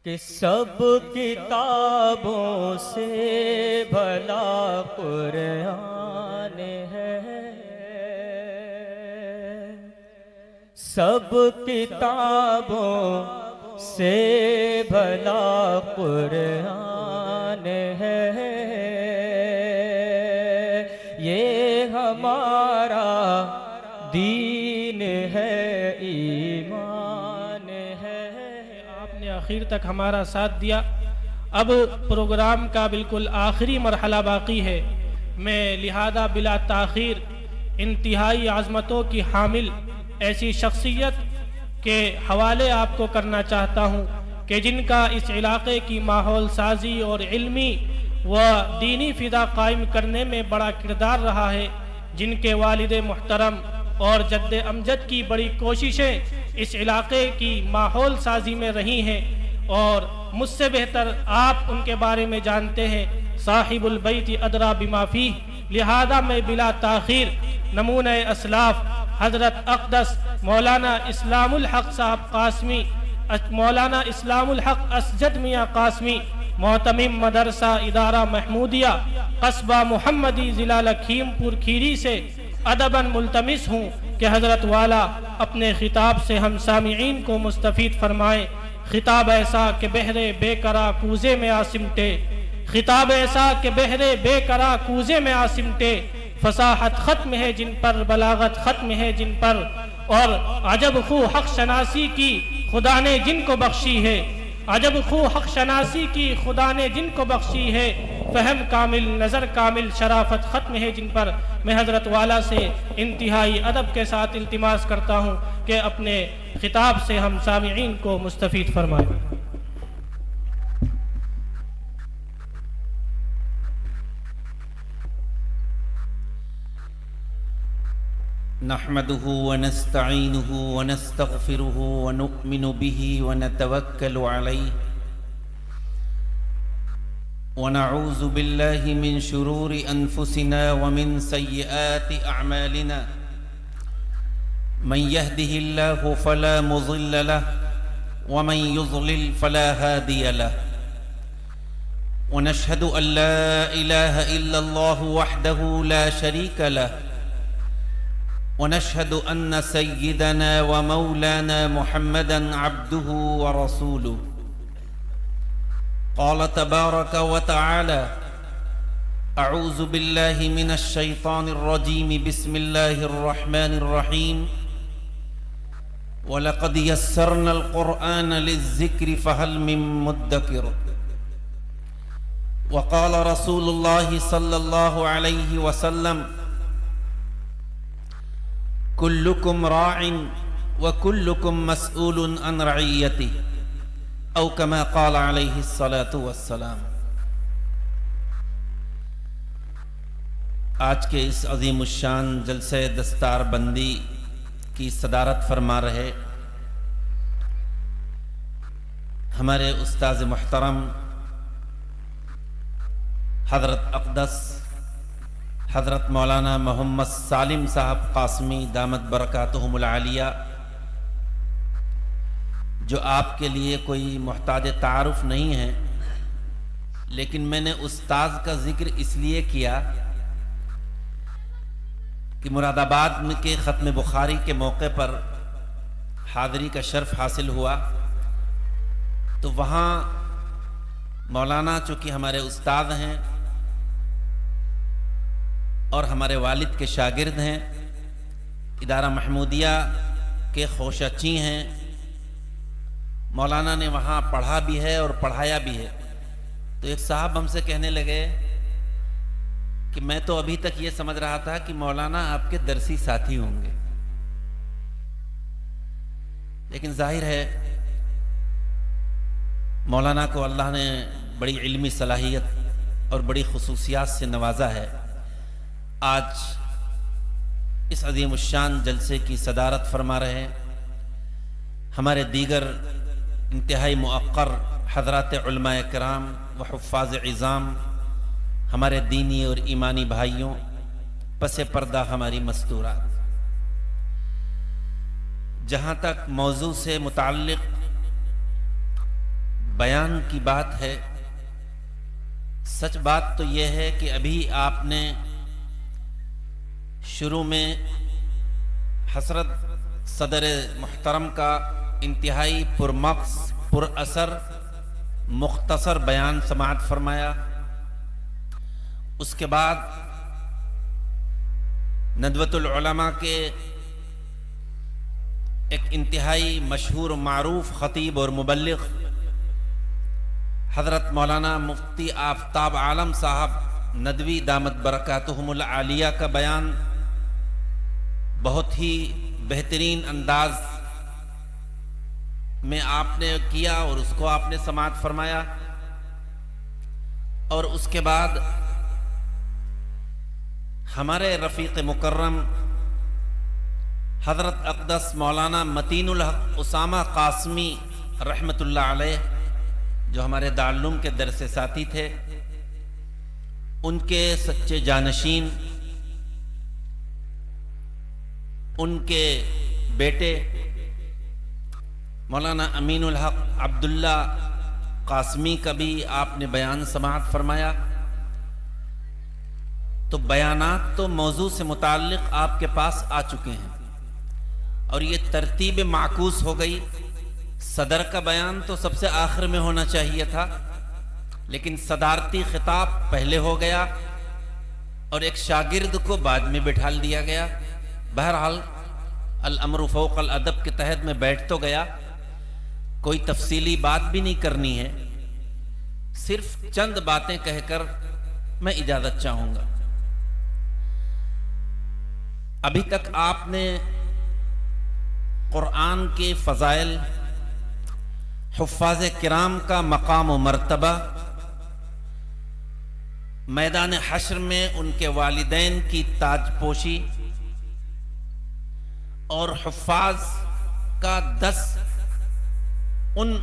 کہ سب کتابوں سے بھلا قرآن ہے، سب کتابوں سے بھلا قرآن ہے، یہ ہمارا دین ہے، ایمان ہے۔ آپ نے آخر تک ہمارا ساتھ دیا۔ اب پروگرام کا بالکل آخری مرحلہ باقی ہے، میں لہذا بلا تاخیر انتہائی عظمتوں کی حامل ایسی شخصیت کے حوالے آپ کو کرنا چاہتا ہوں کہ جن کا اس علاقے کی ماحول سازی اور علمی و دینی فضا قائم کرنے میں بڑا کردار رہا ہے، جن کے والد محترم اور جد امجد کی بڑی کوششیں اس علاقے کی ماحول سازی میں رہی ہیں، اور مجھ سے بہتر آپ ان کے بارے میں جانتے ہیں، صاحب البیت ادرا بما فیہ۔ لہذا میں بلا تاخیر نمونہ اسلاف حضرت اقدس مولانا اسلام الحق صاحب قاسمی، مولانا اسلام الحق اسجد میاں قاسمی، محتمم مدرسہ ادارہ محمودیہ قصبہ محمدی ضلع لکھیم پور کھیری سے ادباً ملتمس ہوں کہ حضرت والا اپنے خطاب سے ہم سامعین کو مستفید فرمائیں۔ خطاب ایسا کہ بحر بے کرا کوزے میں آسمٹے، خطاب ایسا کہ بحر بے کرا کوزے میں آسمٹے، فصاحت ختم ہے جن پر، بلاغت ختم ہے جن پر، اور عجب خو حق شناسی کی خدا نے جن کو بخشی ہے، عجب خو حق شناسی کی خدا نے جن کو بخشی ہے، فہم کامل نظر کامل شرافت ختم ہے جن پر۔ میں حضرت والا سے انتہائی ادب کے ساتھ التماس کرتا ہوں کہ اپنے خطاب سے ہم سامعین کو مستفید فرمائیں۔ نحمده ونستعينه ونستغفره ونؤمن به ونتوكل عليه ونعوذ بالله من شرور أنفسنا ومن سيئات أعمالنا، من يهده الله فلا مضل له ومن يضلل فلا هادي له، ونشهد أن لا إله إلا الله وحده لا شريك له، ونشهد أن سيدنا ومولانا محمدًا عبده ورسوله۔ قال تبارك وتعالى: أعوذ بالله من الشيطان الرجيم، بسم الله الرحمن الرحيم، ولقد يسرنا القرآن للذكر فهل من مدكر۔ وقال رسول الله صلى الله عليه وسلم: كلكم راع وكلكم مسؤول عن رعيته، او كما قال عليه الصلاة والسلام۔ آج کے اس عظیم الشان جلسہ دستار بندی کی صدارت فرما رہے ہمارے استاذ محترم حضرت اقدس حضرت مولانا محمد سالم صاحب قاسمی دامت برکاتہم العالیہ، جو آپ کے لیے کوئی محتاج تعارف نہیں ہے، لیکن میں نے استاذ کا ذکر اس لیے کیا کہ مراد آباد میں کے ختم بخاری کے موقع پر حاضری کا شرف حاصل ہوا، تو وہاں مولانا چونکہ ہمارے استاد ہیں اور ہمارے والد کے شاگرد ہیں، ادارہ محمودیہ کے خوشچی ہیں، مولانا نے وہاں پڑھا بھی ہے اور پڑھایا بھی ہے، تو ایک صاحب ہم سے کہنے لگے کہ میں تو ابھی تک یہ سمجھ رہا تھا کہ مولانا آپ کے درسی ساتھی ہوں گے، لیکن ظاہر ہے مولانا کو اللہ نے بڑی علمی صلاحیت اور بڑی خصوصیات سے نوازا ہے۔ آج اس عظیم الشان جلسے کی صدارت فرما رہے ہمارے دیگر انتہائی مؤقر حضرات علماء کرام و حفاظ عظام، ہمارے دینی اور ایمانی بھائیوں، پس پردہ ہماری مستورات۔ جہاں تک موضوع سے متعلق بیان کی بات ہے، سچ بات تو یہ ہے کہ ابھی آپ نے شروع میں حضرت صدر محترم کا انتہائی پرمغز پر اثر مختصر بیان سماعت فرمایا. اس کے بعد ندوۃ العلماء کے ایک انتہائی مشہور و معروف خطیب اور مبلغ حضرت مولانا مفتی آفتاب عالم صاحب ندوی دامت برکاتہم العالیہ کا بیان بہت ہی بہترین انداز میں آپ نے کیا اور اس کو آپ نے سماعت فرمایا. اور اس کے بعد ہمارے رفیق مکرم حضرت اقدس مولانا متین الحق اسامہ قاسمی رحمۃ اللہ علیہ، جو ہمارے دارالعلوم کے درس ساتھی تھے، ان کے سچے جانشین، ان کے بیٹے مولانا امین الحق عبداللہ قاسمی کا بھی آپ نے بیان سماعت فرمایا. تو بیانات تو موضوع سے متعلق آپ کے پاس آ چکے ہیں اور یہ ترتیب معکوس ہو گئی. صدر کا بیان تو سب سے آخر میں ہونا چاہیے تھا، لیکن صدارتی خطاب پہلے ہو گیا اور ایک شاگرد کو بعد میں بٹھا دیا گیا. بہرحال الامر فوق الادب کے تحت میں بیٹھ تو گیا، کوئی تفصیلی بات بھی نہیں کرنی ہے، صرف چند باتیں کہہ کر میں اجازت چاہوں گا. ابھی تک آپ نے قرآن کے فضائل، حفاظ کرام کا مقام و مرتبہ، میدان حشر میں ان کے والدین کی تاج پوشی اور حفاظ کا 10 ان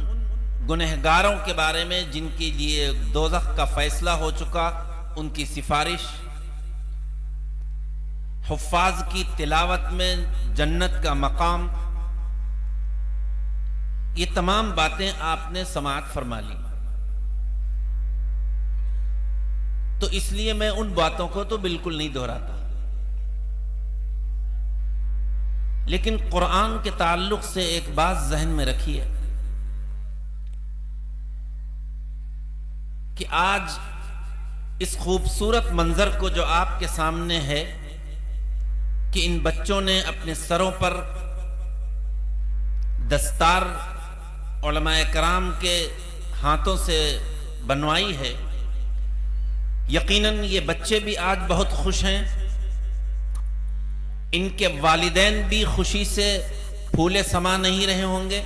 گنہگاروں کے بارے میں جن کے لیے دوزخ کا فیصلہ ہو چکا، ان کی سفارش، حفاظ کی تلاوت میں جنت کا مقام، یہ تمام باتیں آپ نے سماعت فرما لی. تو اس لیے میں ان باتوں کو تو بالکل نہیں دہراتا، لیکن قرآن کے تعلق سے ایک بات ذہن میں رکھیے کہ آج اس خوبصورت منظر کو جو آپ کے سامنے ہے کہ ان بچوں نے اپنے سروں پر دستار علماء کرام کے ہاتھوں سے بنوائی ہے، یقیناً یہ بچے بھی آج بہت خوش ہیں، ان کے والدین بھی خوشی سے پھولے سما نہیں رہے ہوں گے،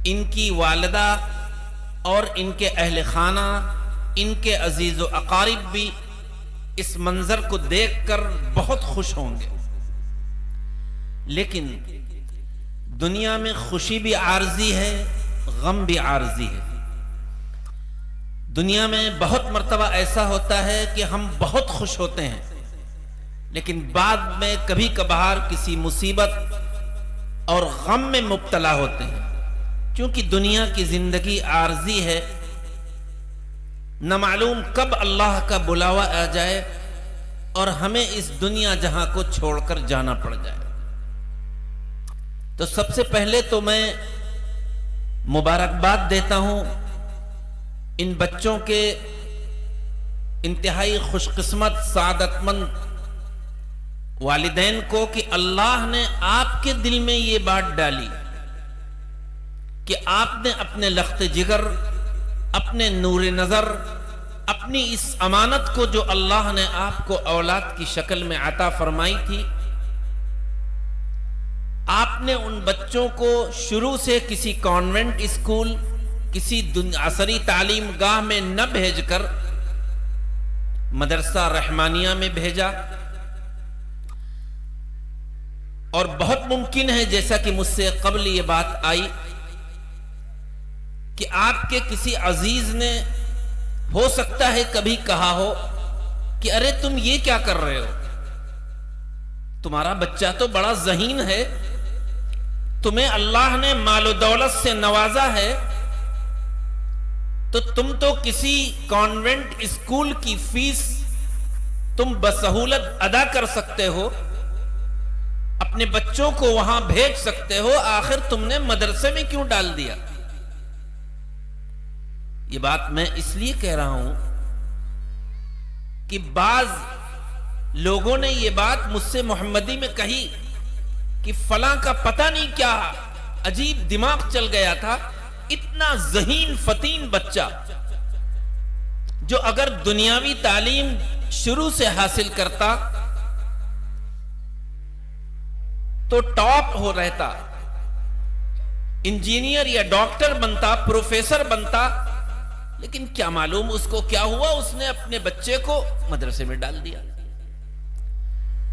ان کی والدہ اور ان کے اہل خانہ، ان کے عزیز و اقارب بھی اس منظر کو دیکھ کر بہت خوش ہوں گے. لیکن دنیا میں خوشی بھی عارضی ہے، غم بھی عارضی ہے. دنیا میں بہت مرتبہ ایسا ہوتا ہے کہ ہم بہت خوش ہوتے ہیں، لیکن بعد میں کبھی کبھار کسی مصیبت اور غم میں مبتلا ہوتے ہیں. کیونکہ دنیا کی زندگی عارضی ہے، نہ معلوم کب اللہ کا بلاوا آ جائے اور ہمیں اس دنیا جہاں کو چھوڑ کر جانا پڑ جائے. تو سب سے پہلے تو میں مبارکباد دیتا ہوں ان بچوں کے انتہائی خوش قسمت سعادت مند والدین کو کہ اللہ نے آپ کے دل میں یہ بات ڈالی کہ آپ نے اپنے لخت جگر، اپنے نور نظر، اپنی اس امانت کو جو اللہ نے آپ کو اولاد کی شکل میں عطا فرمائی تھی، آپ نے ان بچوں کو شروع سے کسی کانوینٹ اسکول، کسی عصری تعلیم گاہ میں نہ بھیج کر مدرسہ رحمانیہ میں بھیجا. اور بہت ممکن ہے، جیسا کہ مجھ سے قبل یہ بات آئی، کہ آپ کے کسی عزیز نے ہو سکتا ہے کبھی کہا ہو کہ ارے تم یہ کیا کر رہے ہو، تمہارا بچہ تو بڑا ذہین ہے، تمہیں اللہ نے مال و دولت سے نوازا ہے تو تم تو کسی کانوینٹ اسکول کی فیس تم بسہولت ادا کر سکتے ہو، اپنے بچوں کو وہاں بھیج سکتے ہو، آخر تم نے مدرسے میں کیوں ڈال دیا؟ یہ بات میں اس لیے کہہ رہا ہوں کہ بعض لوگوں نے یہ بات مجھ سے محمدی میں کہی کہ فلاں کا پتہ نہیں کیا عجیب دماغ چل گیا تھا، اتنا ذہین فتین بچہ جو اگر دنیاوی تعلیم شروع سے حاصل کرتا تو ٹاپ ہو رہتا، انجینئر یا ڈاکٹر بنتا، پروفیسر بنتا، لیکن کیا معلوم اس کو کیا ہوا، اس نے اپنے بچے کو مدرسے میں ڈال دیا۔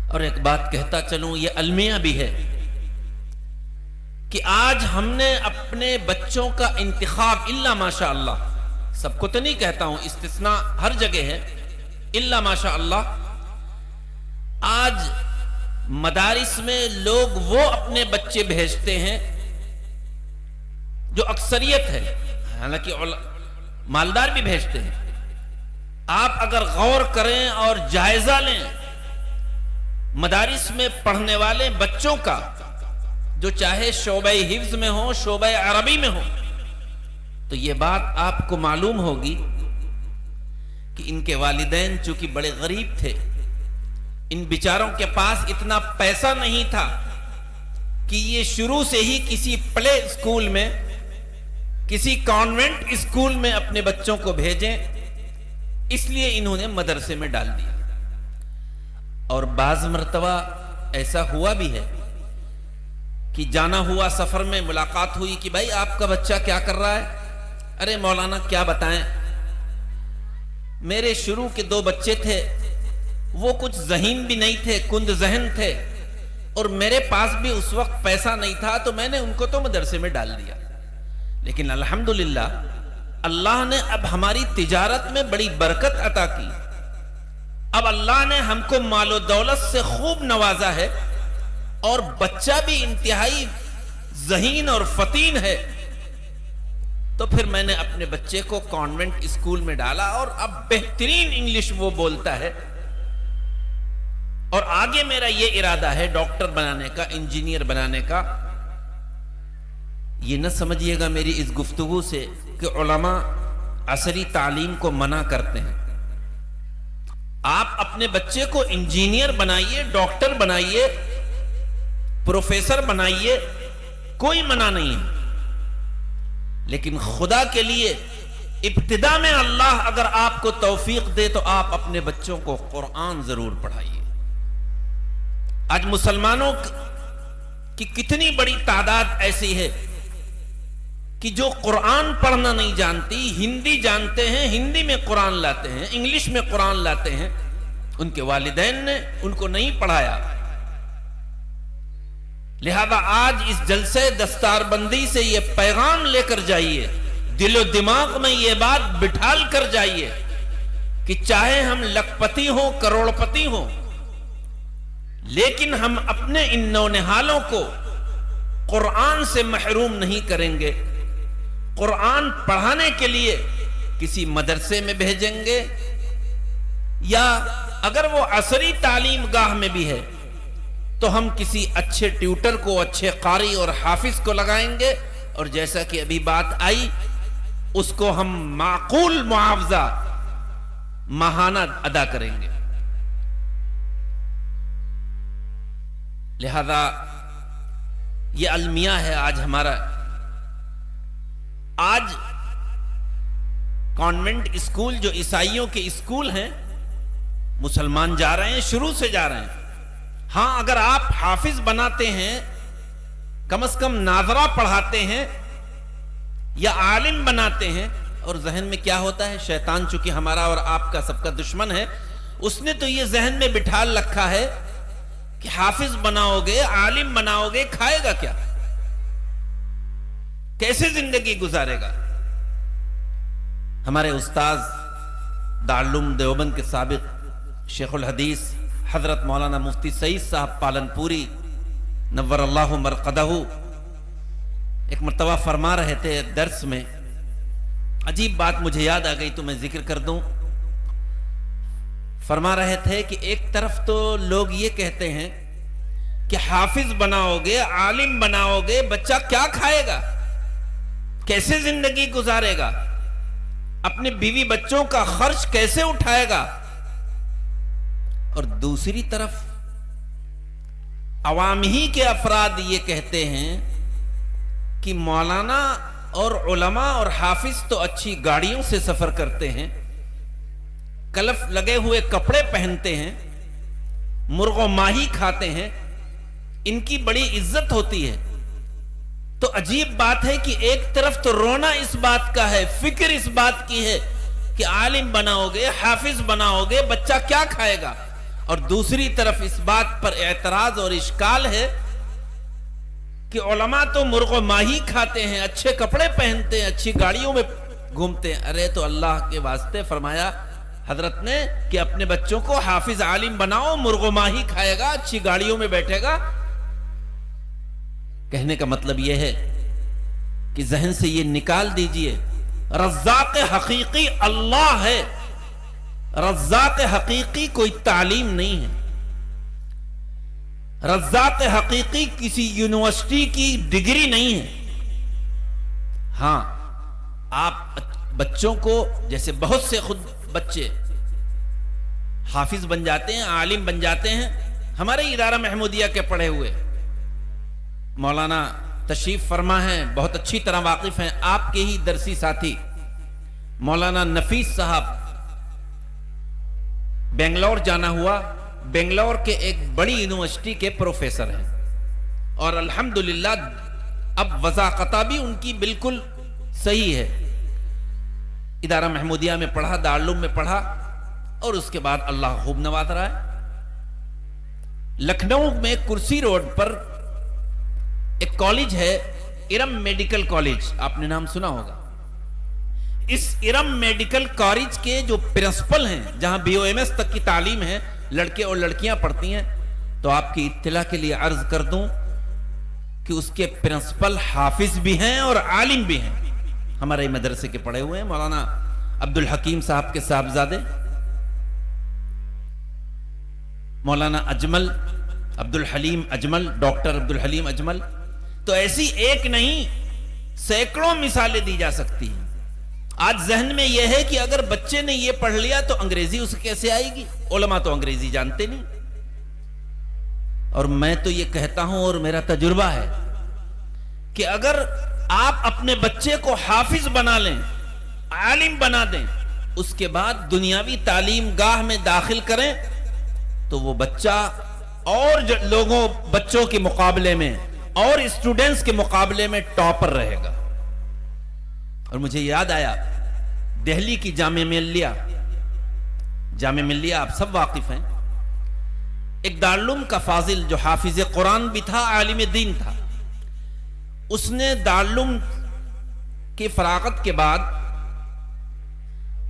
اور ایک بات کہتا چلوں، یہ المیہ بھی ہے کہ آج ہم نے اپنے بچوں کا انتخاب الا ماشاء اللہ، سب کو تو نہیں کہتا ہوں، استثناء ہر جگہ ہے، الا ماشاء اللہ، آج مدارس میں لوگ وہ اپنے بچے بھیجتے ہیں جو اکثریت ہے، حالانکہ مالدار بھی بھیجتے ہیں۔ آپ اگر غور کریں اور جائزہ لیں مدارس میں پڑھنے والے بچوں کا، جو چاہے شعبہ حفظ میں ہو، شعبہ عربی میں ہو، تو یہ بات آپ کو معلوم ہوگی کہ ان کے والدین چونکہ بڑے غریب تھے، ان بیچاروں کے پاس اتنا پیسہ نہیں تھا کہ یہ شروع سے ہی کسی پلے اسکول میں، کسی کانوینٹ اسکول میں اپنے بچوں کو بھیجیں، اس لیے انہوں نے مدرسے میں ڈال دیا۔ اور بعض مرتبہ ایسا ہوا بھی ہے کہ جانا ہوا سفر میں ملاقات ہوئی کہ بھائی آپ کا بچہ کیا کر رہا ہے؟ ارے مولانا کیا بتائیں، میرے شروع کے 2 بچے تھے، وہ کچھ ذہین بھی نہیں تھے، کند ذہن تھے، اور میرے پاس بھی اس وقت پیسہ نہیں تھا، تو میں نے ان کو تو مدرسے میں ڈال دیا۔ لیکن الحمدللہ اللہ نے اب ہماری تجارت میں بڑی برکت عطا کی، اب اللہ نے ہم کو مال و دولت سے خوب نوازا ہے، اور بچہ بھی انتہائی ذہین اور فتین ہے، تو پھر میں نے اپنے بچے کو کانوینٹ اسکول میں ڈالا، اور اب بہترین انگلش وہ بولتا ہے، اور آگے میرا یہ ارادہ ہے ڈاکٹر بنانے کا، انجینئر بنانے کا۔ یہ نہ سمجھیے گا میری اس گفتگو سے کہ علماء عصری تعلیم کو منع کرتے ہیں۔ آپ اپنے بچے کو انجینئر بنائیے، ڈاکٹر بنائیے، پروفیسر بنائیے، کوئی منع نہیں ہے، لیکن خدا کے لیے ابتدا میں اللہ اگر آپ کو توفیق دے تو آپ اپنے بچوں کو قرآن ضرور پڑھائیے۔ آج مسلمانوں کی کتنی بڑی تعداد ایسی ہے کہ جو قرآن پڑھنا نہیں جانتی، ہندی جانتے ہیں، ہندی میں قرآن لاتے ہیں، انگلش میں قرآن لاتے ہیں، ان کے والدین نے ان کو نہیں پڑھایا۔ لہذا آج اس جلسے دستار بندی سے یہ پیغام لے کر جائیے، دل و دماغ میں یہ بات بٹھال کر جائیے کہ چاہے ہم لکھپتی ہوں، کروڑ پتی ہوں، لیکن ہم اپنے ان نونہالوں کو قرآن سے محروم نہیں کریں گے۔ قرآن پڑھانے کے لیے کسی مدرسے میں بھیجیں گے، یا اگر وہ عصری تعلیم گاہ میں بھی ہے تو ہم کسی اچھے ٹیوٹر کو، اچھے قاری اور حافظ کو لگائیں گے، اور جیسا کہ ابھی بات آئی اس کو ہم معقول معاوضہ ماہانہ ادا کریں گے۔ لہذا یہ المیہ ہے آج ہمارا۔ آج کانوینٹ اسکول جو عیسائیوں کے اسکول ہیں، مسلمان جا رہے ہیں، شروع سے جا رہے ہیں۔ ہاں اگر آپ حافظ بناتے ہیں، کم از کم ناظرہ پڑھاتے ہیں یا عالم بناتے ہیں، اور ذہن میں کیا ہوتا ہے، شیطان چونکہ ہمارا اور آپ کا سب کا دشمن ہے، اس نے تو یہ ذہن میں بٹھال رکھا ہے کہ حافظ بناؤ گے، عالم بناؤ گے، کھائے گا کیا، کیسے زندگی گزارے گا؟ ہمارے استاذ دارالعلوم دیوبند کے سابق شیخ الحدیث حضرت مولانا مفتی سعید صاحب پالن پوری نور اللہ مرقدہ، ایک مرتبہ فرما رہے تھے درس میں، عجیب بات مجھے یاد آ گئی تو میں ذکر کر دوں. فرما رہے تھے کہ ایک طرف تو لوگ یہ کہتے ہیں کہ حافظ بناؤ گے، عالم بناؤ گے، بچہ کیا کھائے گا، کیسے زندگی گزارے گا، اپنے بیوی بچوں کا خرچ کیسے اٹھائے گا. اور دوسری طرف عوام ہی کے افراد یہ کہتے ہیں کہ مولانا اور علماء اور حافظ تو اچھی گاڑیوں سے سفر کرتے ہیں، کلف لگے ہوئے کپڑے پہنتے ہیں، مرغ و ماہی کھاتے ہیں، ان کی بڑی عزت ہوتی ہے. تو عجیب بات ہے کہ ایک طرف تو رونا اس بات کا ہے، فکر اس بات کی ہے کہ عالم بناؤ گے، حافظ بناؤ گے، بچہ کیا کھائے گا، اور دوسری طرف اس بات پر اعتراض اور اشکال ہے کہ علماء تو مرغ و ماہی کھاتے ہیں، اچھے کپڑے پہنتے ہیں، اچھی گاڑیوں میں گھومتے ہیں. ارے تو اللہ کے واسطے فرمایا حضرت نے کہ اپنے بچوں کو حافظ عالم بناؤ، مرغ و ماہی کھائے گا، اچھی گاڑیوں میں بیٹھے گا. کہنے کا مطلب یہ ہے کہ ذہن سے یہ نکال دیجئے، رزاق حقیقی اللہ ہے، رزاق حقیقی کوئی تعلیم نہیں ہے، رزاق حقیقی کسی یونیورسٹی کی ڈگری نہیں ہے. ہاں آپ بچوں کو، جیسے بہت سے خود بچے حافظ بن جاتے ہیں، عالم بن جاتے ہیں. ہمارے ادارہ محمودیہ کے پڑھے ہوئے مولانا تشریف فرما ہیں، بہت اچھی طرح واقف ہیں، آپ کے ہی درسی ساتھی مولانا نفیس صاحب، بنگلور جانا ہوا، بنگلور کے ایک بڑی یونیورسٹی کے پروفیسر ہیں، اور الحمدللہ اب وضاقتہ بھی ان کی بالکل صحیح ہے. ادارہ محمودیہ میں پڑھا، دارالعلوم میں پڑھا، اور اس کے بعد اللہ خوب نواز رہا ہے. لکھنؤ میں کرسی روڈ پر ایک کالج ہے، ارم میڈیکل کالج، آپ نے نام سنا ہوگا. اس ارم میڈیکل کالج کے جو پرنسپل ہیں، جہاں BOMS تک کی تعلیم ہے، لڑکے اور لڑکیاں پڑھتی ہیں، تو آپ کی اطلاع کے لیے عرض کر دوں کہ اس کے پرنسپل حافظ بھی ہیں اور عالم بھی ہیں. ہمارے مدرسے کے پڑھے ہوئے ہیں، مولانا عبدالحکیم صاحب کے صاحبزادے مولانا اجمل، عبدالحلیم اجمل، ڈاکٹر عبدالحلیم اجمل. تو ایسی ایک نہیں، سینکڑوں مثالیں دی جا سکتی ہیں. آج ذہن میں یہ ہے کہ اگر بچے نے یہ پڑھ لیا تو انگریزی اسے کیسے آئے گی، علماء تو انگریزی جانتے نہیں. اور میں تو یہ کہتا ہوں، اور میرا تجربہ ہے، کہ اگر آپ اپنے بچے کو حافظ بنا لیں، عالم بنا دیں، اس کے بعد دنیاوی تعلیم گاہ میں داخل کریں، تو وہ بچہ اور لوگوں بچوں کے مقابلے میں اور اسٹوڈنٹس کے مقابلے میں ٹاپر رہے گا. اور مجھے یاد آیا دہلی کی جامعہ ملیہ آپ سب واقف ہیں، ایک دارالعلوم کا فاضل جو حافظ قرآن بھی تھا، عالم دین تھا، اس نے دارالعلوم کی فراغت کے بعد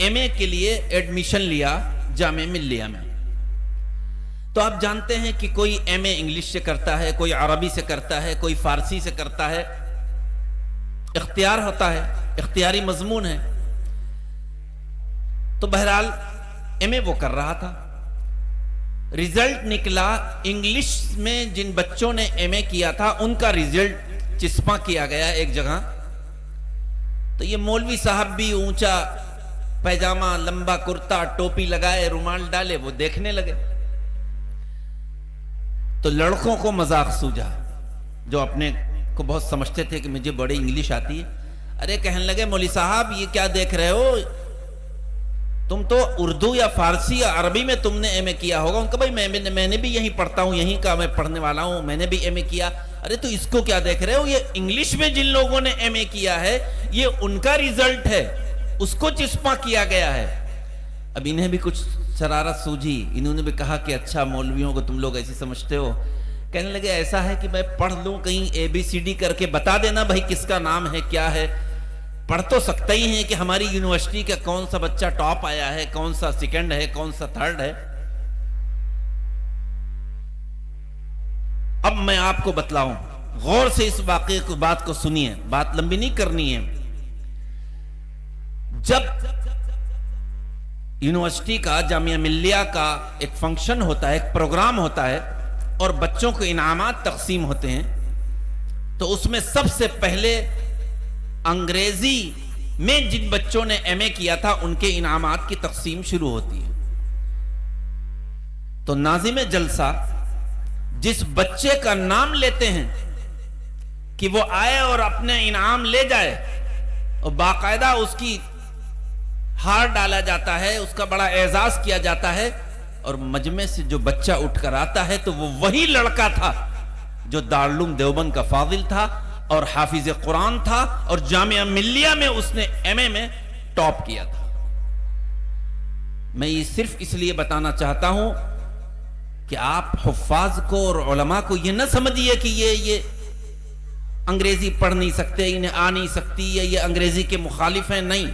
MA کے لیے ایڈمیشن لیا جامعہ ملیہ میں. تو آپ جانتے ہیں کہ کوئی MA انگلش سے کرتا ہے، کوئی عربی سے کرتا ہے، کوئی فارسی سے کرتا ہے، اختیار ہوتا ہے، اختیاری مضمون ہے. تو بہرحال MA وہ کر رہا تھا، ریزلٹ نکلا، انگلش میں جن بچوں نے MA کیا تھا ان کا ریزلٹ چسپاں کیا گیا ایک جگہ. تو یہ مولوی صاحب بھی اونچا پیجامہ، لمبا کرتا، ٹوپی لگائے، رومال ڈالے، وہ دیکھنے لگے. تو لڑکوں کو مذاق سوجا، جو اپنے کو بہت سمجھتے تھے کہ مجھے بڑی انگلش آتی ہے. ارے کہنے لگے مولوی صاحب یہ کیا دیکھ رہے ہو، تم تو اردو یا فارسی یا عربی میں تم نے MA کیا ہوگا. ان کا بھائی میں نے بھی یہیں پڑھتا ہوں، یہیں کا میں پڑھنے والا ہوں، میں نے بھی MA کیا. ارے تو اس کو کیا دیکھ رہے ہو، یہ انگلش میں جن لوگوں نے MA کیا ہے یہ ان کا ریزلٹ ہے، اس کو چسپاں کیا گیا ہے. اب انہیں بھی کچھ شرارت سوجھی، انہوں نے بھی کہا کہ اچھا مولویوں کو تم لوگ ایسی سمجھتے ہو. کہنے لگے ایسا ہے کہ میں پڑھ لوں، کہیں ABCD کر کے بتا دینا بھائی کس کا نام ہے کیا ہے. پڑھ تو سکتا ہی ہے کہ ہماری یونیورسٹی کا کون سا بچہ ٹاپ آیا ہے، کون سا سیکنڈ ہے، کون سا تھرڈ ہے. اب میں آپ کو بتلاؤں، غور سے اس واقعے کو بات کو سنیے، بات لمبی نہیں کرنی ہے۔ جب یونیورسٹی کا، جامعہ ملیہ کا ایک فنکشن ہوتا ہے، ایک پروگرام ہوتا ہے اور بچوں کو انعامات تقسیم ہوتے ہیں، تو اس میں سب سے پہلے انگریزی میں جن بچوں نے ایم اے کیا تھا ان کے انعامات کی تقسیم شروع ہوتی ہے۔ تو ناظم جلسہ جس بچے کا نام لیتے ہیں کہ وہ آئے اور اپنے انعام لے جائے، اور باقاعدہ اس کی ہار ڈالا جاتا ہے، اس کا بڑا اعزاز کیا جاتا ہے، اور مجمع سے جو بچہ اٹھ کر آتا ہے تو وہ وہی لڑکا تھا جو دارالعلوم دیوبند کا فاضل تھا اور حافظ قرآن تھا اور جامعہ ملیہ میں اس نے ایم اے میں ٹاپ کیا تھا۔ میں یہ صرف اس لیے بتانا چاہتا ہوں کہ آپ حفاظ کو اور علماء کو یہ نہ سمجھیے کہ یہ انگریزی پڑھ نہیں سکتے، انہیں آ نہیں سکتی، یا یہ انگریزی کے مخالف ہیں، نہیں۔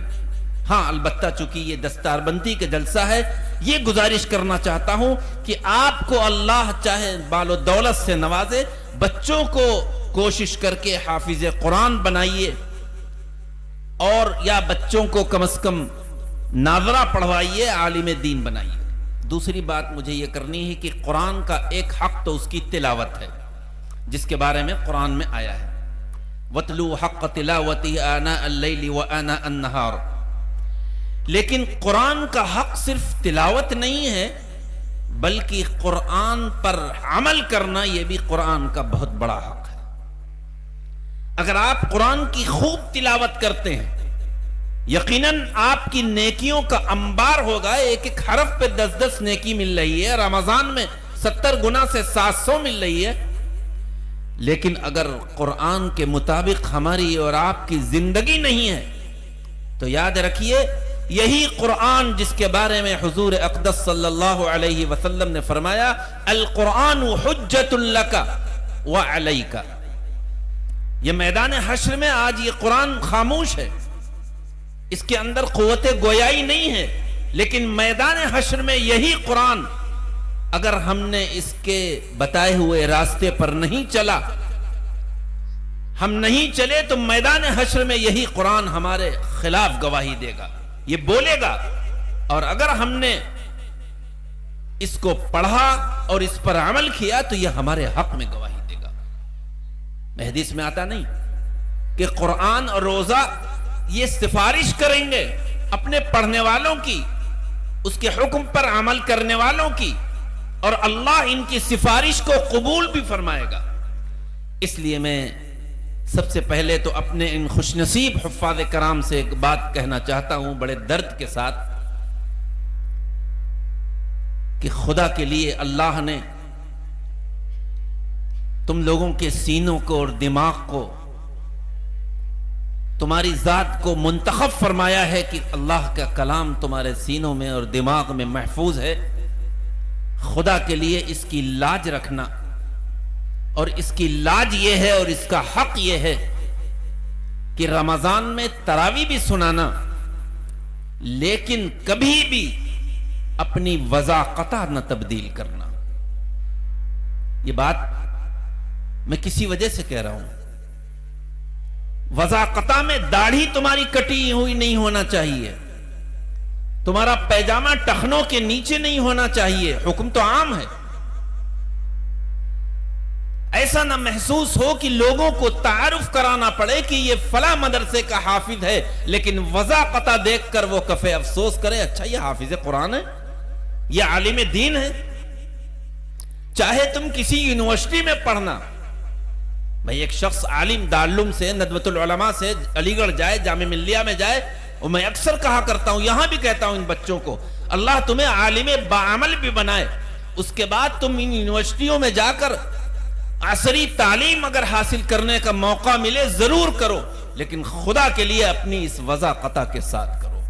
ہاں البتہ چونکہ یہ دستار بندی کا جلسہ ہے، یہ گزارش کرنا چاہتا ہوں کہ آپ کو اللہ چاہے بال و دولت سے نوازے، بچوں کو کوشش کر کے حافظ قرآن بنائیے، اور یا بچوں کو کم از کم ناظرہ پڑھوائیے، عالم دین بنائیے۔ دوسری بات مجھے یہ کرنی ہے کہ قرآن کا ایک حق تو اس کی تلاوت ہے، جس کے بارے میں قرآن میں آیا ہے وَاتْلُوا حَقَّ تِلَاوَتِهِ آنَاءَ اللَّيْلِ وَآنَاءَ النَّهَارِ۔ لیکن قرآن کا حق صرف تلاوت نہیں ہے، بلکہ قرآن پر عمل کرنا یہ بھی قرآن کا بہت بڑا حق ہے۔ اگر آپ قرآن کی خوب تلاوت کرتے ہیں، یقیناً آپ کی نیکیوں کا انبار ہوگا، ایک ایک حرف پہ 10 نیکی مل رہی ہے، رمضان میں 70 گنا سے 700 مل رہی ہے۔ لیکن اگر قرآن کے مطابق ہماری اور آپ کی زندگی نہیں ہے تو یاد رکھیے یہی قرآن جس کے بارے میں حضور اقدس صلی اللہ علیہ وسلم نے فرمایا القرآن حجت لک وعلیک، یہ میدان حشر میں آج یہ قرآن خاموش ہے، اس کے اندر قوت گویائی نہیں ہے، لیکن میدان حشر میں یہی قرآن اگر ہم نے اس کے بتائے ہوئے راستے پر نہیں چلا، ہم نہیں چلے، تو میدان حشر میں یہی قرآن ہمارے خلاف گواہی دے گا، یہ بولے گا، اور اگر ہم نے اس کو پڑھا اور اس پر عمل کیا تو یہ ہمارے حق میں گواہی دے گا۔ حدیث میں آتا نہیں کہ قرآن اور روزہ یہ سفارش کریں گے اپنے پڑھنے والوں کی، اس کے حکم پر عمل کرنے والوں کی، اور اللہ ان کی سفارش کو قبول بھی فرمائے گا۔ اس لیے میں سب سے پہلے تو اپنے ان خوش نصیب حفاظ کرام سے ایک بات کہنا چاہتا ہوں بڑے درد کے ساتھ کہ خدا کے لیے اللہ نے تم لوگوں کے سینوں کو اور دماغ کو، تمہاری ذات کو منتخب فرمایا ہے کہ اللہ کا کلام تمہارے سینوں میں اور دماغ میں محفوظ ہے۔ خدا کے لیے اس کی لاج رکھنا، اور اس کی لاج یہ ہے اور اس کا حق یہ ہے کہ رمضان میں تراویح بھی سنانا، لیکن کبھی بھی اپنی وضاقتہ نہ تبدیل کرنا۔ یہ بات میں کسی وجہ سے کہہ رہا ہوں، وضاقتہ میں داڑھی تمہاری کٹی ہوئی نہیں ہونا چاہیے، تمہارا پیجامہ ٹخنوں کے نیچے نہیں ہونا چاہیے، حکم تو عام ہے۔ ایسا نہ محسوس ہو کہ لوگوں کو تعارف کرانا پڑے کہ یہ فلاں مدرسے کا حافظ ہے، لیکن وضاقتہ دیکھ کر وہ کفے افسوس کرے اچھا یہ حافظ قرآن ہے، یہ عالم دین ہے۔ چاہے تم کسی یونیورسٹی میں پڑھنا، بھئی ایک شخص عالم دارالعلوم سے، ندوۃ العلماء سے علی گڑھ جائے، جامعہ ملیہ میں جائے، اور میں اکثر کہا کرتا ہوں، یہاں بھی کہتا ہوں ان بچوں کو، اللہ تمہیں عالم باعمل بھی بنائے، اس کے بعد تم ان یونیورسٹیوں میں جا کر عصری تعلیم اگر حاصل کرنے کا موقع ملے ضرور کرو، لیکن خدا کے لیے اپنی اس وضاقتہ کے ساتھ کرو۔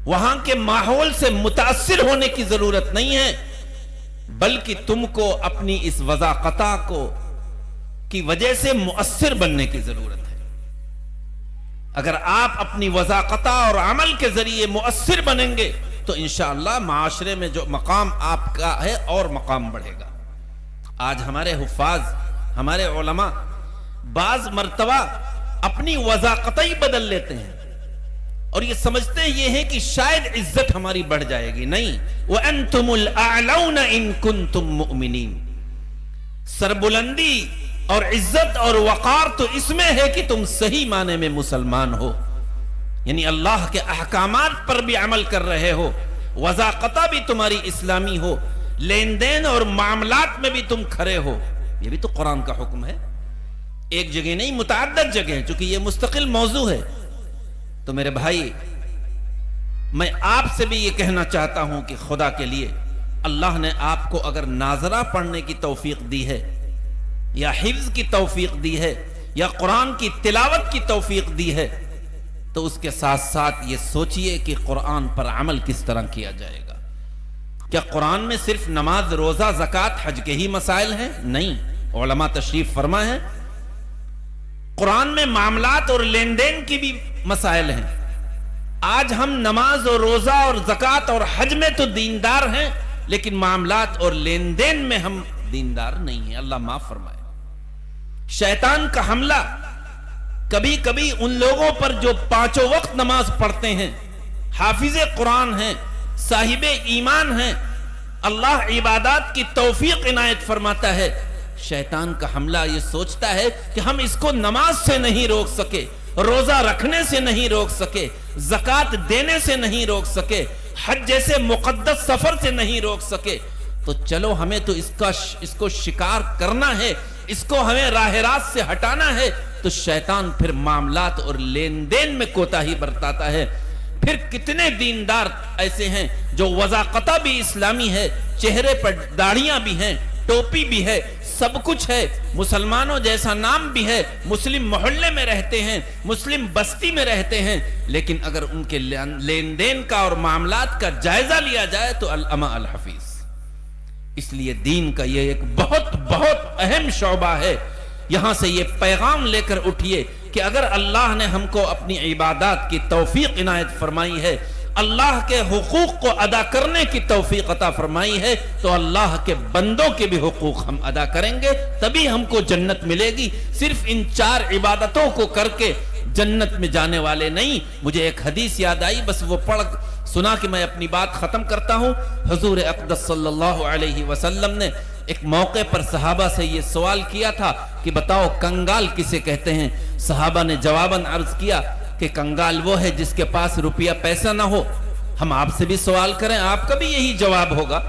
وہاں کے ماحول سے متاثر ہونے کی ضرورت نہیں ہے، بلکہ تم کو اپنی اس وضاقتہ کی وجہ سے مؤثر بننے کی ضرورت ہے۔ اگر آپ اپنی وضاقتہ اور عمل کے ذریعے مؤثر بنیں گے تو انشاءاللہ معاشرے میں جو مقام آپ کا ہے اور مقام بڑھے گا۔ آج ہمارے حفاظ ہمارے علماء بعض مرتبہ اپنی وضاقتیں بدل لیتے ہیں اور یہ سمجھتے ہیں یہ ہے کہ شاید عزت ہماری بڑھ جائے گی. نہیں، وَأَنْتُمُ الْأَعْلَوْنَ إِن كُنْتُم مُؤْمِنِينَ. سربلندی اور عزت اور وقار تو اس میں ہے کہ تم صحیح معنی میں مسلمان ہو، یعنی اللہ کے احکامات پر بھی عمل کر رہے ہو، وضاقتہ بھی تمہاری اسلامی ہو، لین دین اور معاملات میں بھی تم کھڑے ہو. یہ بھی تو قرآن کا حکم ہے، ایک جگہ نہیں متعدد جگہ، چونکہ یہ مستقل موضوع ہے. تو میرے بھائی، میں آپ سے بھی یہ کہنا چاہتا ہوں کہ خدا کے لیے اللہ نے آپ کو اگر ناظرہ پڑھنے کی توفیق دی ہے یا حفظ کی توفیق دی ہے یا قرآن کی تلاوت کی توفیق دی ہے تو اس کے ساتھ ساتھ یہ سوچئے کہ قرآن پر عمل کس طرح کیا جائے گا. کیا قرآن میں صرف نماز، روزہ، زکوٰۃ، حج کے ہی مسائل ہیں؟ نہیں، علماء تشریف فرما ہے قرآن میں معاملات اور لین دین کی بھی مسائل ہیں. آج ہم نماز اور روزہ اور زکوٰۃ اور حج میں تو دیندار ہیں، لیکن معاملات اور لین دین میں ہم دیندار نہیں ہیں. اللہ معاف فرمائے. شیطان کا حملہ کبھی کبھی ان لوگوں پر جو پانچوں وقت نماز پڑھتے ہیں، حافظ قرآن ہیں، صاحب ایمان ہیں، اللہ عبادات کی توفیق عنایت فرماتا ہے. شیطان کا حملہ یہ سوچتا ہے کہ ہم اس کو نماز سے نہیں روک سکے، روزہ رکھنے سے نہیں روک سکے، زکوٰۃ دینے سے نہیں روک سکے، حج جیسے مقدس سفر سے نہیں روک سکے، تو چلو ہمیں تو اس کو شکار کرنا ہے، اس کو ہمیں راہ راست سے ہٹانا ہے. تو شیطان پھر معاملات اور لین دین میں کوتاہی برتاتا ہے. پھر کتنے دیندار ایسے ہیں جو وضاقتہ بھی اسلامی ہے، چہرے پر داڑیاں بھی ہیں، ٹوپی بھی ہے، سب کچھ ہے، مسلمانوں جیسا نام بھی ہے، مسلم محلے میں رہتے ہیں، مسلم بستی میں رہتے ہیں، لیکن اگر ان کے لین دین کا اور معاملات کا جائزہ لیا جائے تو الامہ الحفیظ. اس لیے دین کا یہ ایک بہت بہت اہم شعبہ ہے. یہاں سے یہ پیغام لے کر اٹھیے کہ اگر اللہ نے ہم کو اپنی عبادات کی توفیق عنایت فرمائی ہے، اللہ کے حقوق کو ادا کرنے کی توفیق عطا فرمائی ہے، تو اللہ کے بندوں کے بھی حقوق ہم ادا کریں گے، تبھی ہم کو جنت ملے گی. صرف ان 4 عبادتوں کو کر کے جنت میں جانے والے نہیں. مجھے ایک حدیث یاد آئی، بس وہ پڑھ سنا کہ میں اپنی بات ختم کرتا ہوں. حضور اقدس صلی اللہ علیہ وسلم نے ایک موقع پر صحابہ سے یہ سوال کیا تھا کہ بتاؤ کنگال کسے کہتے ہیں؟ صحابہ نے جواباً عرض کیا کہ کنگال وہ ہے جس کے پاس روپیہ پیسہ نہ ہو. ہم آپ سے بھی سوال کریں، آپ کا بھی یہی جواب ہوگا.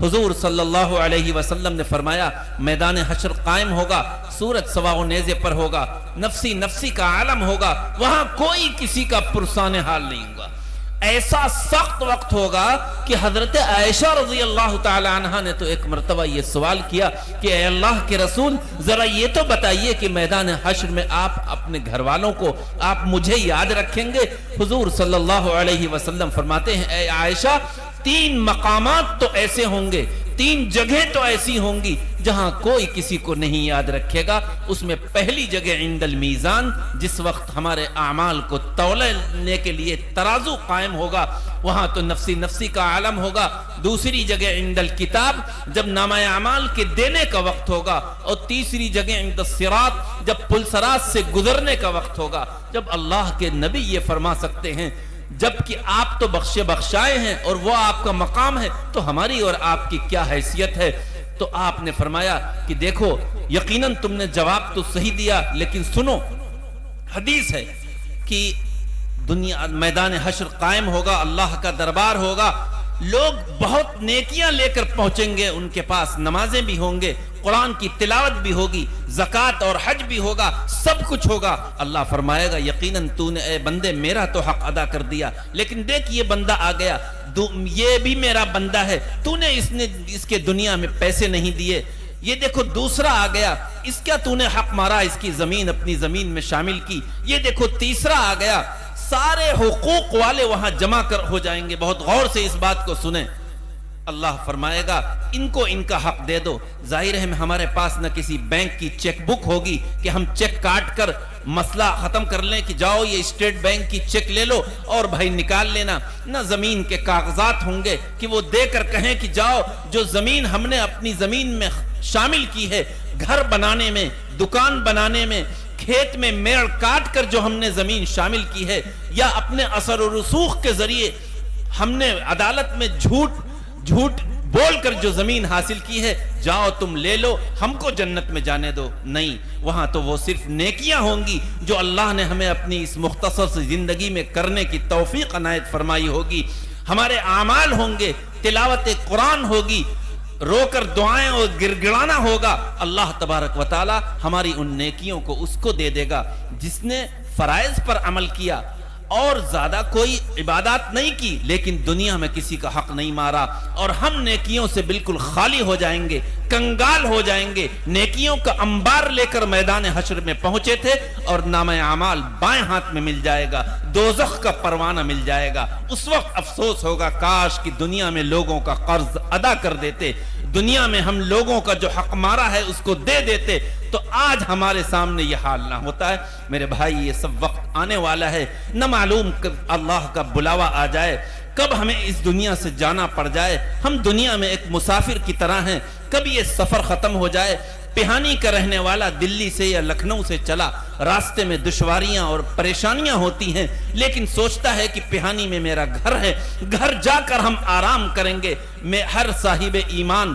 حضور صلی اللہ علیہ وسلم نے فرمایا میدان حشر قائم ہوگا، سورج سواء و نیزے پر ہوگا، نفسی نفسی کا عالم ہوگا، وہاں کوئی کسی کا پرسان حال نہیں ہوگا. ایسا سخت وقت ہوگا کہ حضرت عائشہ رضی اللہ تعالی عنہ نے تو ایک مرتبہ یہ سوال کیا کہ اے اللہ کے رسول، ذرا یہ تو بتائیے کہ میدان حشر میں آپ اپنے گھر والوں کو، آپ مجھے یاد رکھیں گے؟ حضور صلی اللہ علیہ وسلم فرماتے ہیں اے عائشہ، 3 مقامات تو ایسے ہوں گے، 3 جگہیں تو ایسی ہوں گی جہاں کوئی کسی کو نہیں یاد رکھے گا. اس میں پہلی جگہ عند المیزان، جس وقت ہمارے اعمال کو تولنے کے لیے ترازو قائم ہوگا، وہاں تو نفسی نفسی کا عالم ہوگا. دوسری جگہ عند الکتاب، جب نامہ اعمال کے دینے کا وقت ہوگا. اور تیسری جگہ عند الصراط، جب پل صراط سے گزرنے کا وقت ہوگا. جب اللہ کے نبی یہ فرما سکتے ہیں جبکہ آپ تو بخشے بخشائے ہیں اور وہ آپ کا مقام ہے، تو ہماری اور آپ کی کیا حیثیت ہے؟ تو آپ نے فرمایا کہ دیکھو یقیناً تم نے جواب تو صحیح دیا، لیکن سنو، حدیث ہے کہ دنیا میدان حشر قائم ہوگا، اللہ کا دربار ہوگا، لوگ بہت نیکیاں لے کر پہنچیں گے، ان کے پاس نمازیں بھی ہوں گے، قرآن کی تلاوت بھی ہوگی، زکوٰۃ اور حج بھی ہوگا، سب کچھ ہوگا. اللہ فرمائے گا یقیناً تو نے اے بندے میرا تو حق ادا کر دیا، لیکن دیکھ یہ بندہ آ گیا، یہ بھی میرا بندہ ہے، تو نے اس کے دنیا میں پیسے نہیں دیے. یہ دیکھو دوسرا آ گیا، اس کا تو نے حق مارا، اس کی زمین اپنی زمین میں شامل کی. یہ دیکھو تیسرا آ گیا. سارے حقوق والے وہاں جمع ہو جائیں گے. بہت غور سے اس بات کو سنیں. اللہ فرمائے گا ان کو ان کا حق دے دو. ظاہر ہے ہمارے پاس نہ کسی بینک کی چیک بک ہوگی کہ ہم چیک کاٹ کر مسئلہ ختم کر لیں کہ جاؤ یہ اسٹیٹ بینک کی چیک لے لو اور بھائی نکال لینا، نہ زمین کے کاغذات ہوں گے کہ وہ دے کر کہیں کہ جاؤ جو زمین ہم نے اپنی زمین میں شامل کی ہے، گھر بنانے میں، دکان بنانے میں، کھیت میں میڑ کاٹ کر جو ہم نے زمین شامل کی ہے، یا اپنے اثر و رسوخ کے ذریعے ہم نے عدالت میں جھوٹ بول کر جو زمین حاصل کی ہے، جاؤ تم لے لو، ہم کو جنت میں جانے دو، نہیں، وہاں تو وہ صرف نیکیاں ہوں گی جو اللہ نے ہمیں اپنی اس مختصر سی زندگی میں کرنے کی توفیق عنایت فرمائی ہوگی، ہمارے اعمال ہوں گے، تلاوت قرآن ہوگی، رو کر دعائیں اور گڑگڑانا ہوگا، اللہ تبارک و تعالی ہماری ان نیکیوں کو اس کو دے دے گا جس نے فرائض پر عمل کیا اور زیادہ کوئی عبادات نہیں کی لیکن دنیا میں کسی کا حق نہیں مارا، اور ہم نیکیوں سے بالکل خالی ہو جائیں گے، کنگال ہو جائیں گے، نیکیوں کا انبار لے کر میدان حشر میں پہنچے تھے اور نامہ اعمال بائیں ہاتھ میں مل جائے گا، دوزخ کا پروانہ مل جائے گا، اس وقت افسوس ہوگا کاش کہ دنیا میں لوگوں کا قرض ادا کر دیتے، دنیا میں ہم لوگوں کا جو حق مارا ہے اس کو دے دیتے، تو آج ہمارے سامنے یہ حال نہ ہوتا ہے۔ میرے بھائی یہ سب وقت آنے والا ہے، نہ معلوم کب اللہ کا بلاوا آ جائے، کب ہمیں اس دنیا سے جانا پڑ جائے، ہم دنیا میں ایک مسافر کی طرح ہیں، کب یہ سفر ختم ہو جائے۔ پہانی کا رہنے والا دلی سے یا لکھنؤ سے چلا، راستے میں دشواریاں اور پریشانیاں ہوتی ہیں، لیکن سوچتا ہے کہ پہانی میں میرا گھر ہے، گھر جا کر ہم آرام کریں گے۔ میں ہر صاحب ایمان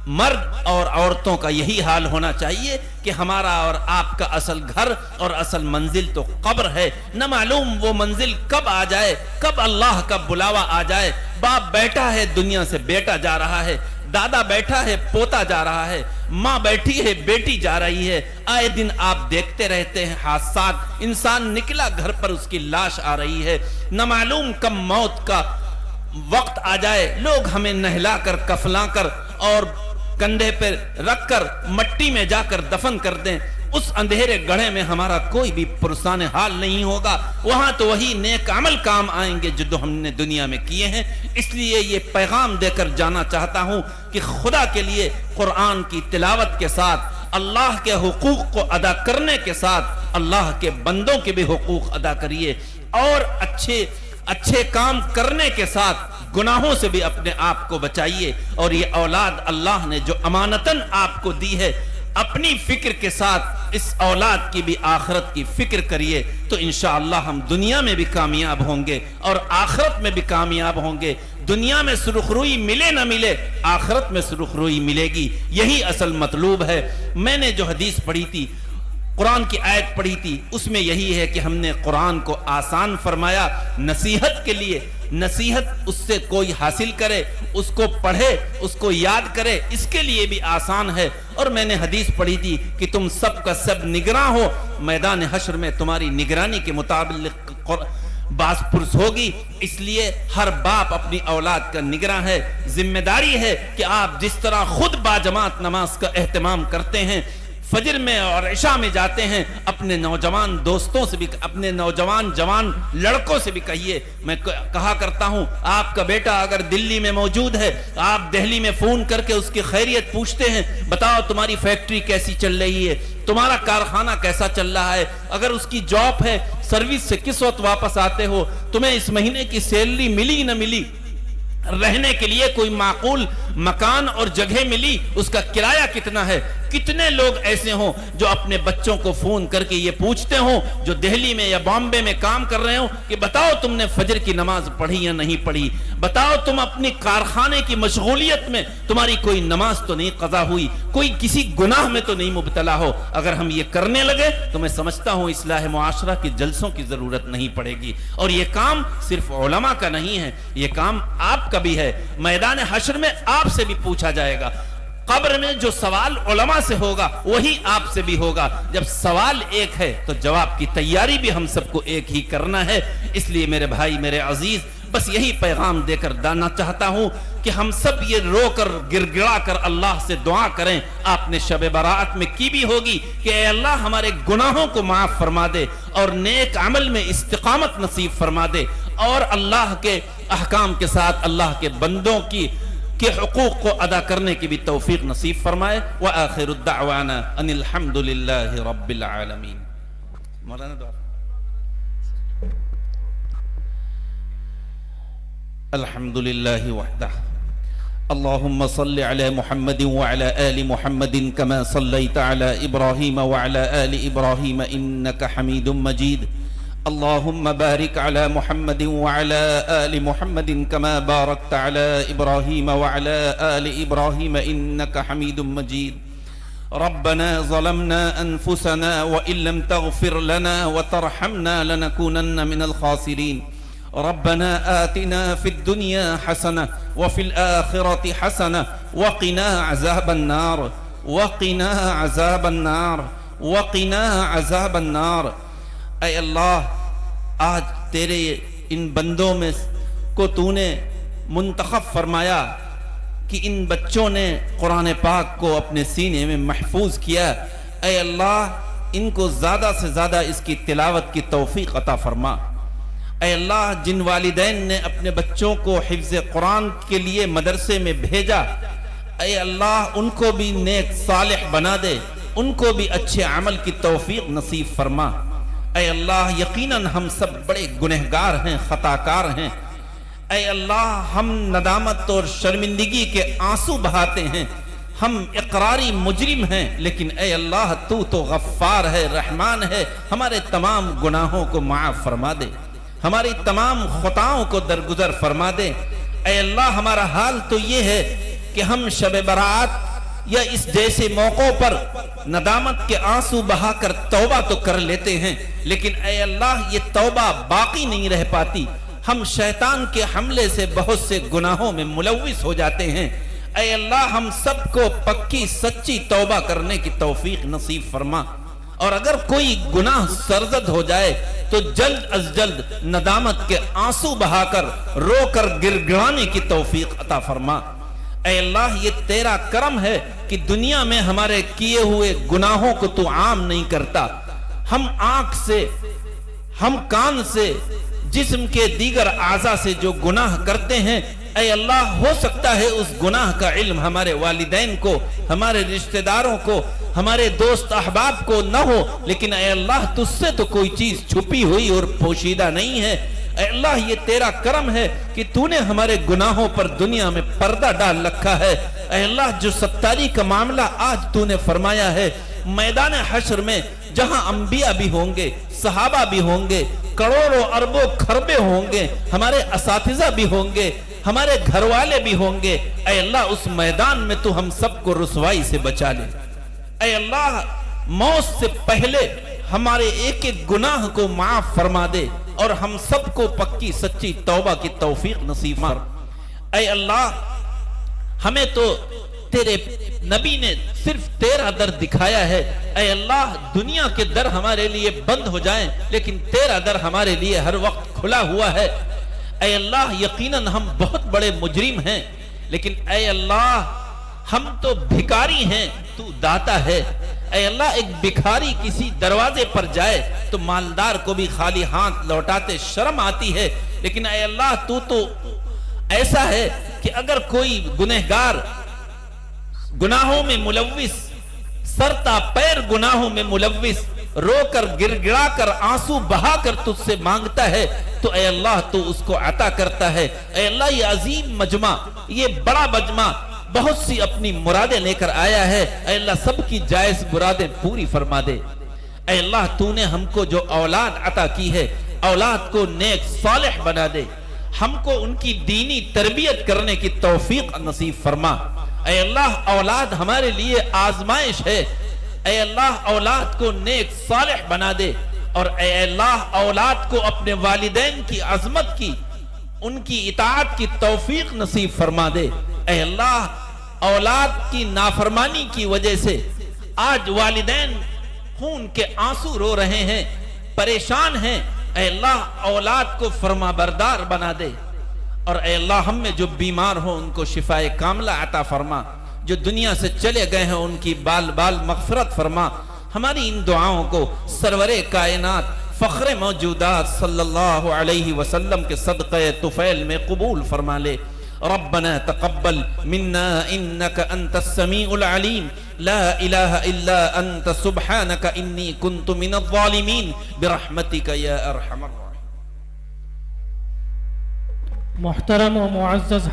مرد اور عورتوں کا یہی حال ہونا چاہیے کہ ہمارا اور آپ کا اصل گھر اور اصل منزل تو قبر ہے، نہ معلوم وہ منزل کب آ جائے، کب اللہ کا بلاوا آ جائے۔ باپ بیٹھا ہے، دنیا سے بیٹا جا رہا ہے، دادا بیٹھا ہے، پوتا جا رہا ہے، ماں بیٹھی ہے، بیٹی جا رہی ہے، آئے دن آپ دیکھتے رہتے ہیں حادثات، انسان نکلا گھر پر اس کی لاش آ رہی ہے، نہ معلوم کب موت کا وقت آ جائے، لوگ ہمیں نہلا کر کفلا کر اور کندھے پر رکھ کر مٹی میں جا کر دفن کر دیں، اس اندھیرے گڑھے میں ہمارا کوئی بھی پرسان حال نہیں ہوگا، وہاں تو وہی نیک عمل کام آئیں گے جو ہم نے دنیا میں کیے ہیں۔ اس لیے یہ پیغام دے کر جانا چاہتا ہوں کہ خدا کے لیے قرآن کی تلاوت کے ساتھ، اللہ کے حقوق کو ادا کرنے کے ساتھ اللہ کے بندوں کے بھی حقوق ادا کریے، اور اچھے کام کرنے کے ساتھ گناہوں سے بھی اپنے آپ کو بچائیے، اور یہ اولاد اللہ نے جو امانتاً آپ کو دی ہے، اپنی فکر کے ساتھ اس اولاد کی بھی آخرت کی فکر کریے، تو انشاءاللہ ہم دنیا میں بھی کامیاب ہوں گے اور آخرت میں بھی کامیاب ہوں گے۔ دنیا میں سرخروئی ملے نہ ملے، آخرت میں سرخروئی ملے گی، یہی اصل مطلوب ہے۔ میں نے جو حدیث پڑھی تھی، قرآن کی آیت پڑھی تھی، اس میں یہی ہے کہ ہم نے قرآن کو آسان فرمایا نصیحت کے لیے۔ نصیحت اس سے کوئی حاصل کرے، اس کو پڑھے، اس کو یاد کرے، اس کے لیے بھی آسان ہے۔ اور میں نے حدیث پڑھی تھی کہ تم سب کا سب نگراں ہو، میدان حشر میں تمہاری نگرانی کے مطابق باس پرس ہوگی، اس لیے ہر باپ اپنی اولاد کا نگراں ہے۔ ذمہ داری ہے کہ آپ جس طرح خود باجماعت نماز کا اہتمام کرتے ہیں، فجر میں اور عشاء میں جاتے ہیں، اپنے نوجوان دوستوں سے بھی، اپنے نوجوان جوان لڑکوں سے بھی کہیے۔ میں کہا کرتا ہوں، آپ کا بیٹا اگر دلی میں موجود ہے، آپ دہلی میں فون کر کے اس کی خیریت پوچھتے ہیں، بتاؤ تمہاری فیکٹری کیسی چل رہی ہے، تمہارا کارخانہ کیسا چل رہا ہے، اگر اس کی جاب ہے، سروس سے کس وقت واپس آتے ہو، تمہیں اس مہینے کی سیلری ملی نہ ملی، رہنے کے لیے کوئی معقول مکان اور جگہ ملی، اس کا کرایہ کتنا ہے۔ کتنے لوگ ایسے ہوں جو اپنے بچوں کو فون کر کے یہ پوچھتے ہوں، جو دہلی میں یا بامبے میں کام کر رہے ہوں، کہ بتاؤ تم نے فجر کی نماز پڑھی یا نہیں پڑھی، بتاؤ تم اپنی کارخانے کی مشغولیت میں تمہاری کوئی نماز تو نہیں قضا ہوئی، کوئی کسی گناہ میں تو نہیں مبتلا ہو۔ اگر ہم یہ کرنے لگے تو میں سمجھتا ہوں اصلاح معاشرہ کے جلسوں کی ضرورت نہیں پڑے گی، اور یہ کام صرف علماء کا نہیں ہے، یہ کام آپ کا بھی ہے۔ میدان حشر میں آپ سے بھی پوچھا جائے گا، قبر میں جو سوال علماء سے ہوگا وہی آپ سے بھی ہوگا۔ جب سوال ایک ہے تو جواب کی تیاری بھی ہم سب کو ایک ہی کرنا ہے۔ اس لیے میرے بھائی، میرے عزیز، بس یہی پیغام دے کر دانا چاہتا ہوں کہ ہم سب یہ رو کر گر گڑا کر اللہ سے دعا کریں۔ آپ نے شب برات میں کی بھی ہوگی کہ اے اللہ ہمارے گناہوں کو معاف فرما دے اور نیک عمل میں استقامت نصیب فرما دے، اور اللہ کے احکام کے ساتھ اللہ کے بندوں کے حقوق کو ادا کرنے کی بھی توفیق نصیب فرمائے۔ وآخر الدعوانا ان الحمد للہ رب العالمین۔ مولانا دعا الحمد للہ وحدہ اللهم صل على محمد وعلى آل محمد كما صليت على إبراهيم وعلى آل إبراهيم إنك حميد مجيد اللهم بارك على محمد وعلى آل محمد كما باركت على إبراهيم وعلى آل إبراهيم إنك حميد مجيد ربنا ظلمنا أنفسنا وإن لم تغفر لنا وترحمنا لنكونن من الخاسرين ربنا آتنا في الدنيا حسنة وفي الآخرة حسنة وقنا عذاب النار وقنا عذاب النار وقنا عذاب النار اے اللہ آج تیرے ان بندوں میں کو تو نے منتخب فرمایا کہ ان بچوں نے قرآن پاک کو اپنے سینے میں محفوظ کیا اے اللہ ان کو زیادہ سے زیادہ اس کی تلاوت کی توفیق عطا فرما اے اللہ جن والدین نے اپنے بچوں کو حفظ قرآن کے لیے مدرسے میں بھیجا اے اللہ ان کو بھی نیک صالح بنا دے ان کو بھی اچھے عمل کی توفیق نصیب فرما اے اللہ یقیناً ہم سب بڑے گنہگار ہیں خطاکار ہیں اے اللہ ہم ندامت اور شرمندگی کے آنسو بہاتے ہیں ہم اقراری مجرم ہیں لیکن اے اللہ تو غفار ہے رحمان ہے ہمارے تمام گناہوں کو معاف فرما دے ہماری تمام خطاؤں کو درگزر فرما دے اے اللہ ہمارا حال تو یہ ہے کہ ہم شب برات یا اس جیسے موقعوں پر ندامت کے آنسو بہا کر توبہ تو کر لیتے ہیں لیکن اے اللہ یہ توبہ باقی نہیں رہ پاتی ہم شیطان کے حملے سے بہت سے گناہوں میں ملوث ہو جاتے ہیں اے اللہ ہم سب کو پکی سچی توبہ کرنے کی توفیق نصیب فرما اور اگر کوئی گناہ سرزد ہو جائے تو جلد از جلد ندامت کے آنسو بہا کر رو کر گڑگڑانے کی توفیق عطا فرما اے اللہ یہ تیرا کرم ہے کہ دنیا میں ہمارے کیے ہوئے گناہوں کو تو عام نہیں کرتا ہم آنکھ سے ہم کان سے جسم کے دیگر اعضاء سے جو گناہ کرتے ہیں اے اللہ ہو سکتا ہے اس گناہ کا علم ہمارے والدین کو ہمارے رشتہ داروں کو ہمارے دوست احباب کو نہ ہو لیکن اے اللہ تجھ سے تو کوئی چیز چھپی ہوئی اور پوشیدہ نہیں ہے اے اللہ یہ تیرا کرم ہے کہ تو نے ہمارے گناہوں پر دنیا میں پردہ ڈال رکھا ہے اے اللہ جو ستاری کا معاملہ آج تو نے فرمایا ہے میدان حشر میں جہاں انبیاء بھی ہوں گے صحابہ بھی ہوں گے کروڑوں اربوں خربے ہوں گے ہمارے اساتذہ بھی ہوں گے ہمارے گھر والے بھی ہوں گے اے اللہ اس میدان میں تو ہم سب کو رسوائی سے بچا لے اے اللہ موت سے پہلے ہمارے ایک ایک گناہ کو معاف فرما دے اور ہم سب کو پکی سچی توبہ کی توفیق نصیب فرما اے اللہ ہمیں تو تیرے نبی نے صرف تیرا در دکھایا ہے اے اللہ دنیا کے در ہمارے لیے بند ہو جائیں لیکن تیرا در ہمارے لیے ہر وقت کھلا ہوا ہے اے اللہ یقیناً ہم بہت بڑے مجرم ہیں لیکن اے اللہ ہم تو بھکاری ہیں تو داتا ہے اے اللہ ایک بھکاری کسی دروازے پر جائے تو مالدار کو بھی خالی ہاتھ لوٹاتے شرم آتی ہے لیکن اے اللہ تو ایسا ہے کہ اگر کوئی گنہگار گناہوں میں ملوث سرتا پیر گناہوں میں ملوث رو کر گر گڑا کر آنسو بہا کر تجھ سے مانگتا ہے تو اے اللہ تو اس کو عطا کرتا ہے اے اللہ یہ عظیم مجمع یہ بڑا مجمع بہت سی اپنی مرادیں لے کر آیا ہے اے اللہ سب کی جائز مرادیں پوری فرما دے اے اللہ تو نے ہم کو جو اولاد عطا کی ہے اولاد کو نیک صالح بنا دے ہم کو ان کی دینی تربیت کرنے کی توفیق نصیب فرما اے اللہ اولاد ہمارے لیے آزمائش ہے اے اللہ اولاد کو نیک صالح بنا دے اور اے اللہ اولاد کو اپنے والدین کی عظمت کی ان کی اطاعت کی توفیق نصیب فرما دے اے اللہ اولاد کی نافرمانی کی وجہ سے آج والدین خون کے آنسو رو رہے ہیں پریشان ہیں اے اللہ اولاد کو فرما بردار بنا دے اور اے اللہ ہم میں جو بیمار ہوں ان کو شفائے کاملہ عطا فرما جو دنیا سے چلے گئے ہیں ان کی بال بال مغفرت فرما ہماری ان دعاؤں کو سرور کائنات فخر موجودات صلی اللہ علیہ وسلم کے صدقہ طفیل میں قبول فرما لے ربنا تقبل منا انك انت السميع العليم لا اله الا انت سبحانك اني كنت من الظالمين برحمتك يا ارحم الراحمين. محترم و معزز